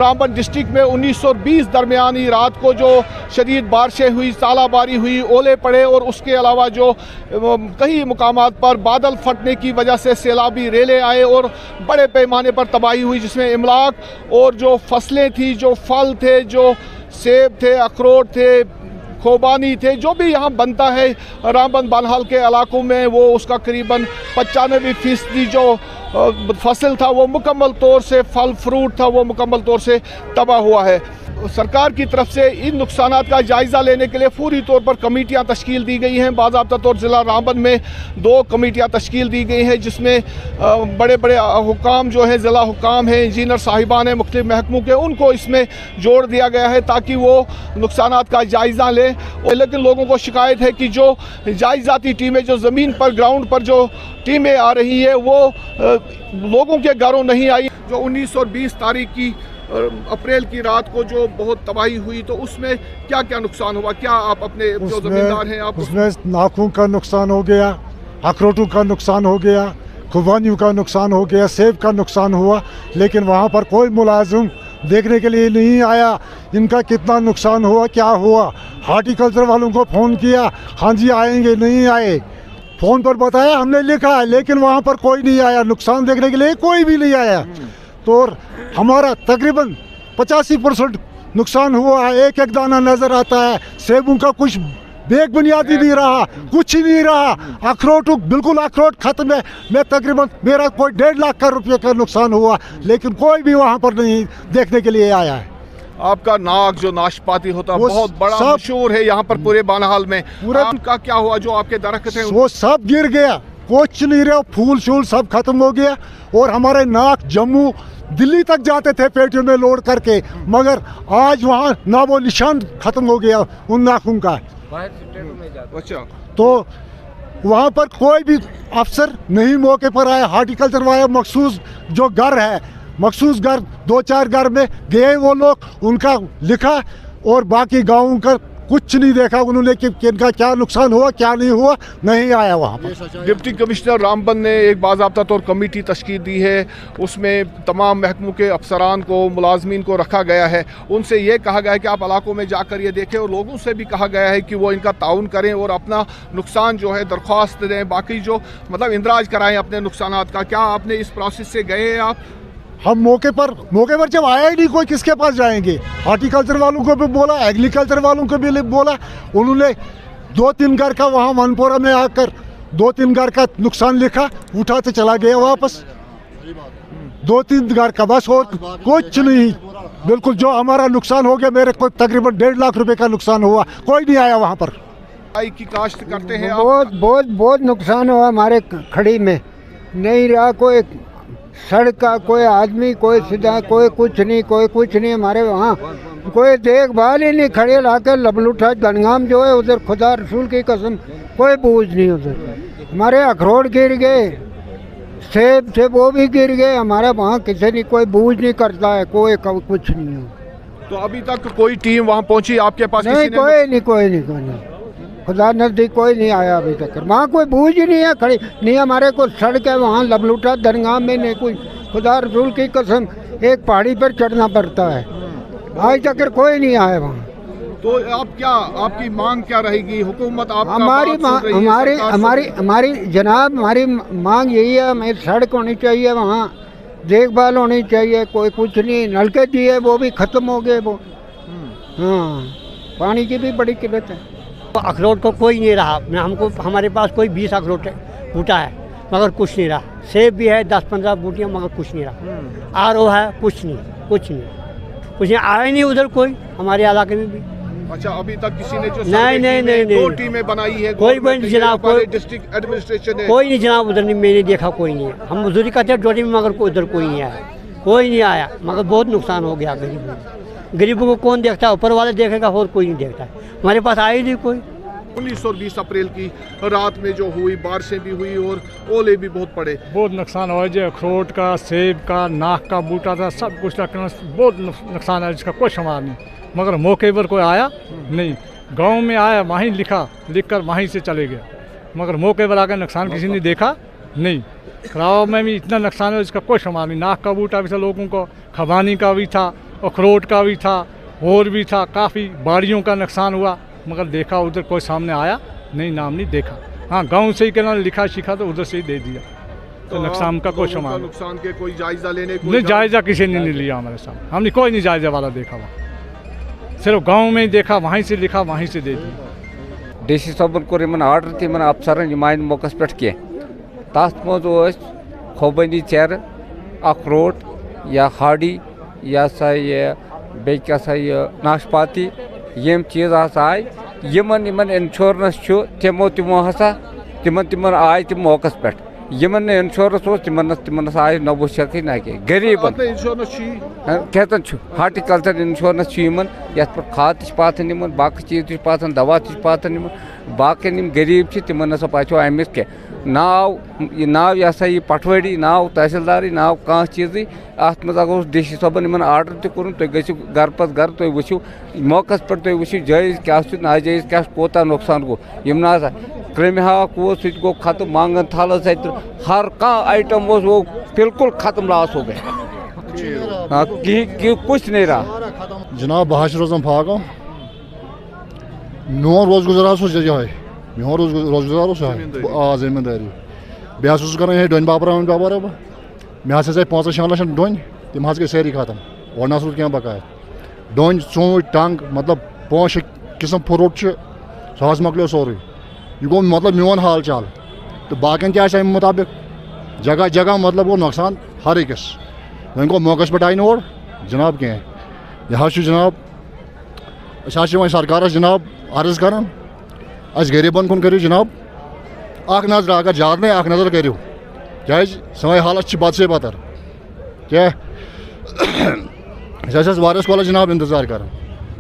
Ramban district में 1920 दरमियानी रात को जो शदीद बारिशें हुई, सालाबारी हुई, ओले पड़े और उसके अलावा जो कई मुकामात पर बादल फटने की वजह से सैलाबी रेले आए और बड़े पैमाने पर तबाही हुई, जिसमें इमलाक और जो फसलें थी, जो फल थे, जो सेब थे, अखरोट थे, खोबानी थे, जो भी यहाँ बनता है रामबन बानहाल के इलाकों में, वो उसका करीबन 95% जो फसल था वो मुकम्मल तौर से, फल फ्रूट था वो मुकम्मल तौर से तबाह हुआ है। सरकार की तरफ से इन नुकसानात का जायज़ा लेने के लिए फौरी तौर पर कमेटियाँ तश्कील दी गई हैं। बाज़ाब्ता तौर ज़िला रामबन में 2 कमेटियाँ तश्कील दी गई हैं, जिसमें बड़े बड़े हुकाम जो हैं, ज़िला हुकाम हैं, इंजीनियर साहिबान हैं मुख्तलिफ महकमों के, उनको इसमें जोड़ दिया गया है ताकि वो नुकसानात का जायज़ा लें। लेकिन लोगों को शिकायत है कि जो जायज़ाती टीमें, जो ज़मीन पर ग्राउंड पर जो टीमें आ रही है, वो लोगों के घरों नहीं आई। जो 19 और 20 तारीख की अप्रैल की रात को जो बहुत तबाही हुई, तो उसमें क्या क्या नुकसान हुआ? क्या आप अपने जो ज़मींदार हैं आप उसमें नाखून का नुकसान हो गया, अखरोटों का नुकसान हो गया, खुबानियों का नुकसान हो गया, सेब का नुकसान हुआ, लेकिन वहाँ पर कोई मुलाजिम देखने के लिए नहीं आया इनका कितना नुकसान हुआ, क्या हुआ। हार्टिकल्चर वालों को फ़ोन किया, हाँ जी आएंगे, नहीं आए। फ़ोन पर बताया, हमने लिखा है, लेकिन वहाँ पर कोई नहीं आया, नुकसान देखने के लिए कोई भी नहीं आया। तो हमारा तकरीबन 85% नुकसान हुआ है। एक एक दाना नज़र आता है, सेबों का कुछ बेग बुनियादी नहीं रहा, कुछ ही नहीं रहा। अखरोट बिल्कुल अखरोट ख़त्म है। मैं तकरीबन मेरा कोई 1.5 लाख का रुपये का नुकसान हुआ, लेकिन कोई भी वहाँ पर नहीं देखने के लिए आया है। आपका नाक जो नाशपाती होता है बहुत बड़ा मशहूर है यहाँ पर पूरे बानहाल में, पूरा का क्या हुआ? जो आपके दरख्त हैं वो सब गिर गया, कुछ नहीं रहा, फूल शूल सब खत्म हो गया। और हमारे नाक जम्मू दिल्ली तक जाते थे पेटियों में लोड करके, मगर आज वहाँ ना वो निशान खत्म हो गया उन नाखून का। अच्छा, तो वहाँ पर कोई भी अफसर नहीं मौके पर आया। हार्टिकल्चर वाले मखसूस जो घर है, मखसूस घर 2-4 घर में गए वो लोग, उनका लिखा और बाकी गाँवों का कुछ नहीं देखा उन्होंने कि इनका क्या नुकसान हुआ, क्या नहीं हुआ, नहीं आया वहाँ पर। डिप्टी कमिश्नर रामबन ने एक बाज़ाब्ता तौर कमेटी तश्कील दी है, उसमें तमाम महकमों के अफसरान को, मुलाजमीन को रखा गया है। उनसे ये कहा गया है कि आप इलाकों में जाकर ये देखें, और लोगों से भी कहा गया है कि वो इनका ताउन करें और अपना नुकसान जो है दरख्वास्त दें, बाकी जो मतलब इंदराज कराएं अपने नुकसानात का। क्या आपने इस प्रोसेस से गए हैं आप? हम मौके पर जब आया ही नहीं कोई, किसके पास जाएंगे? हार्टिकल्चर वालों को भी बोला, एग्रीकल्चर वालों को भी बोला, उन्होंने 2-3 घर का वहाँ मनपोरा में आकर 2-3 घर का नुकसान लिखा, उठाते चला गया वापस। 2-3 घर का बस, और कुछ नहीं। बिल्कुल जो हमारा नुकसान हो गया, मेरे को तकरीबन 1.5 लाख रुपए का नुकसान हुआ, कोई नहीं आया वहाँ पर। की काश्त करते हैं बहुत नुकसान हुआ हमारे खड़ी में, नहीं रहा कोई सड़क का, कोई आदमी, कोई सीधा, कोई कुछ नहीं। हमारे वहाँ कोई देखभाल ही नहीं, खड़े लाकर लबलूठा गनगाम जो है उधर, खुदा रसूल की कसम कोई बूझ नहीं उधर। हमारे अखरोट गिर गए, सेब थे वो भी गिर गए। हमारे वहाँ किसी ने कोई बूझ नहीं करता है, कोई कुछ नहीं हो। तो अभी तक कोई टीम वहाँ पहुँची आपके पास? नहीं, कोई नहीं, खुदा नज़दीक कोई नहीं आया अभी तक। वहाँ कोई बूझ ही नहीं है, खड़ी नहीं। हमारे को सड़क है वहाँ लबलूटा दरगाह में, नहीं कोई, खुदा रसूल की कसम एक पहाड़ी पर चढ़ना पड़ता है। आज तक कोई नहीं आया वहाँ। तो आप क्या, आपकी मांग क्या रहेगी? हुकूमत आप हमारी जनाब, हमारी मांग यही है, हमें सड़क होनी चाहिए, वहाँ देखभाल होनी चाहिए। कोई कुछ नहीं, नलके दिए वो भी ख़त्म हो गए वो। हाँ, पानी की भी बड़ी किल्लत है। अखरोट को कोई नहीं रहा। हमको हमारे पास कोई 20 अखरोट बूटा है, मगर कुछ नहीं रहा। सेब भी है 10-15 बूटियाँ, मगर कुछ नहीं रहा। आरओ है, कुछ नहीं आया ही नहीं उधर कोई, हमारे इलाके में भी। अच्छा, अभी तक किसी ने जो नहीं 2 टीमें बनाई है, कोई जनाब, कोई डिस्ट्रिक्ट एडमिनिस्ट्रेशन है, कोई नहीं जनाब, उधर नहीं, मैंने देखा कोई नहीं है। हम मजदूरी करते हैं ड्यूटी में, मगर उधर कोई नहीं आया, मगर बहुत नुकसान हो गया गरीबों को कौन देखता है? ऊपर वाले देखेगा, और कोई नहीं देखता है। हमारे पास आए नहीं कोई। 19 और 20 अप्रैल की रात में जो हुई, बारिशें भी हुई और ओले भी बहुत पड़े, बहुत नुकसान हुआ। जो अखरोट का, सेब का, नाक का बूटा था, सब कुछ बहुत नुकसान है, जिसका कोई समाधान नहीं। मगर मौके पर कोई आया नहीं। गांव में आया, वहीं लिख कर वहीं से चले गया, मगर मौके पर आकर नुकसान किसी ने देखा नहीं। खराब में भी इतना नुकसान है, इसका कोई समाधान नहीं। नाक का बूटा भी था लोगों को, खबानी का भी था, अखरोट का भी था और भी था, काफ़ी बाड़ियों का नुकसान हुआ, मगर देखा उधर कोई सामने आया नहीं, नाम नहीं देखा। हाँ, गांव से ही कहना लिखा शिखा तो उधर से ही दे दिया, तो नुकसान का कोई समाधान नुकसान के कोई जायजा लेने नहीं, जायजा किसी ने नहीं लिया हमारे साथ, हमने कोई नहीं जायजा वाला देखा वहाँ, सिर्फ गाँव में ही देखा, वहीं से लिखा वहीं से दे दिया। डीसी साहबन कोर इन आर्डर तक अफसरन इन मौके पे कह तथ मज खोबनी चेर अखरोट या हाड़ी या सा ये बे क्या सा ये नाशपाती यम चीज़ आए यमन इंश्योरेंस तमो हसा तिमन आय तम मौके पे यमन इंश्योरेंस तिमन आय न वुक ना कह गरीबन कहतन हार्टिकल्चर इंश्योरेंस ये खाद पाथन बाकी चीज़ पाथन दवा पाथन बाकी गरीब तिमन ना पो अमिस कह नाव यह सा ये पटवारी नाव तहसीलदार नाव कह चीज़ अत मज डीसी साहबन आर्डर तुम गो गर पत गर तुम वो मौके पे तुम वो जायज़ क्या नाजायज़ क्या कोता नुकसान गो यम ना क्रम हाक वो सह गो खत्म मांगन थल हर कह आइटम वो बिल्कुल खत्म लॉस हो गया, कुछ नहीं रहा। जनाब बह रोजान फागो मोन रोज गुजार ये मोन रोज गुजार जमींदारी बस कर डोन बाबर मे हाथ 5-6 लक्ष डोन तम गई सारी खत्म और ना क्या बकाया डोन चूट टंग मतलब 5 किस्म फ्रूट सह मकलो सोरे यह गो मतलब मोन हाल चाल तो बाकी क्या अमे मुताबिक जगह जगह मतलब गो नुकसान हर अकिस वो गो मौके पे आय नोर जनाब कह यह जनाब वो सरकार जनाब अर्ज कर गरीबन कुन करो जनाब नजर अगर ज्यादा नहीं नजर करो क्या सन हालत बद से बदतर क्या वारिस कॉल जनाब इंतजार कर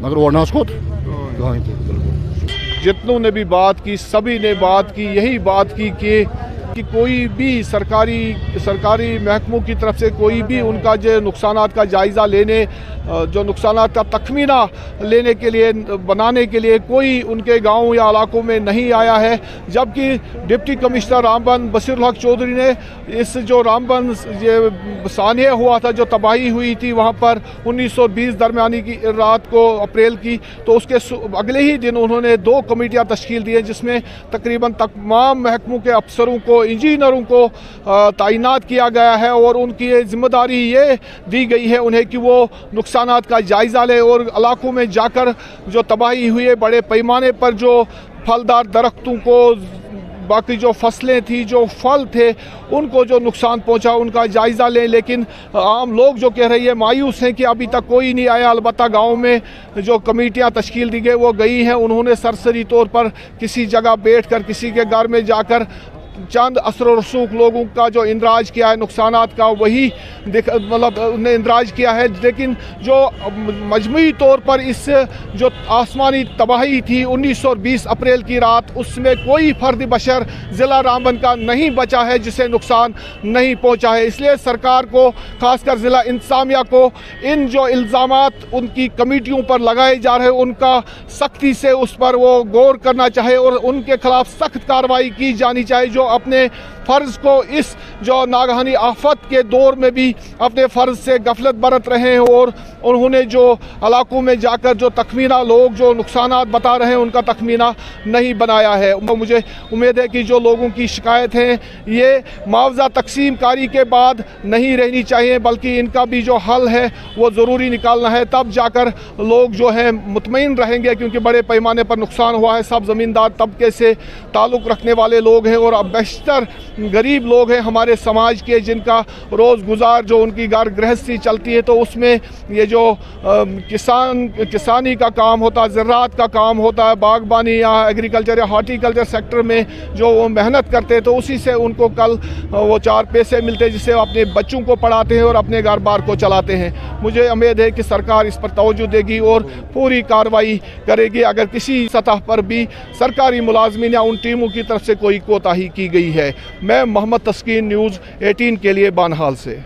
मगर और कोत जितनों ने भी बात की सभी ने बात की यही बात की कि कोई भी सरकारी महकमों की तरफ से कोई भी उनका जो नुकसानात का जायज़ा लेने जो नुकसानात का तखमीना लेने के लिए बनाने के लिए कोई उनके गांव या इलाकों में नहीं आया है, जबकि डिप्टी कमिश्नर रामबन बशीरुल हक चौधरी ने इस जो रामबन ये सानिया हुआ था, जो तबाही हुई थी वहां पर 1920 दरमियानी की रात को अप्रैल की, तो उसके अगले ही दिन उन्होंने 2 कमेटियां तश्कील दी हैं जिसमें तकरीबन तमाम महकमों के अफसरों को इंजीनियरों को तैनात किया गया है और उनकी जिम्मेदारी ये दी गई है उन्हें कि वो नुकसानात का जायज़ा ले और इलाकों में जाकर जो तबाही हुई है बड़े पैमाने पर जो फलदार दरख्तों को बाकी जो फसलें थी जो फल थे उनको जो नुकसान पहुंचा उनका जायज़ा लें। लेकिन आम लोग जो कह रही है मायूस हैं कि अभी तक कोई नहीं आया। अलबत्ता गांव में जो कमेटियां तश्कील दी गई वो गई हैं, उन्होंने सरसरी तौर पर किसी जगह बैठकर किसी के घर में जाकर चंद असर रसूख लोगों का जो इंदराज किया है नुकसानात का वही मतलब उन्हें इंदराज किया है। लेकिन जो मजमूई तौर पर इस जो आसमानी तबाही थी 1920 अप्रैल की रात, उसमें कोई फर्द बशर ज़िला रामबन का नहीं बचा है जिसे नुकसान नहीं पहुंचा है। इसलिए सरकार को खासकर ज़िला इंतज़ामिया को इन जो इल्ज़ामात उनकी कमेटियों पर लगाए जा रहे हैं उनका सख्ती से उस पर वो गौर करना चाहे और उनके खिलाफ सख्त कार्रवाई की जानी चाहिए जो अपने फ़र्ज़ को इस जो नागहानी आफत के दौर में भी अपने फ़र्ज़ से गफलत बरत रहे हैं और उन्होंने जो इलाकों में जाकर जो तखमीना लोग जो नुकसानात बता रहे हैं उनका तखमीना नहीं बनाया है। मुझे उम्मीद है कि जो लोगों की शिकायत हैं ये मुआवजा तकसीम कारी के बाद नहीं रहनी चाहिए, बल्कि इनका भी जो हल है वो ज़रूरी निकालना है, तब जाकर लोग जो है मुतमईन रहेंगे, क्योंकि बड़े पैमाने पर नुकसान हुआ है। सब ज़मींदार तबके से ताल्लुक़ रखने वाले लोग हैं और अब बेशतर गरीब लोग हैं हमारे समाज के, जिनका रोज़ गुजार जो उनकी घर गृहस्थी चलती है, तो उसमें ये जो किसानी का काम होता है, ज़राअत का काम होता है, बागबानी या एग्रीकल्चर या हार्टिकल्चर सेक्टर में जो वो मेहनत करते हैं, तो उसी से उनको कल वो 4 पैसे मिलते हैं जिससे वो अपने बच्चों को पढ़ाते हैं और अपने घर बार को चलाते हैं। मुझे उम्मीद है कि सरकार इस पर तवज्जो देगी और पूरी कार्रवाई करेगी अगर किसी सतह पर भी सरकारी मुलाजमीन या उन टीमों की तरफ से कोई कोताही की गई है। मैं मोहम्मद तस्कीन न्यूज़ 18 के लिए बानहाल से।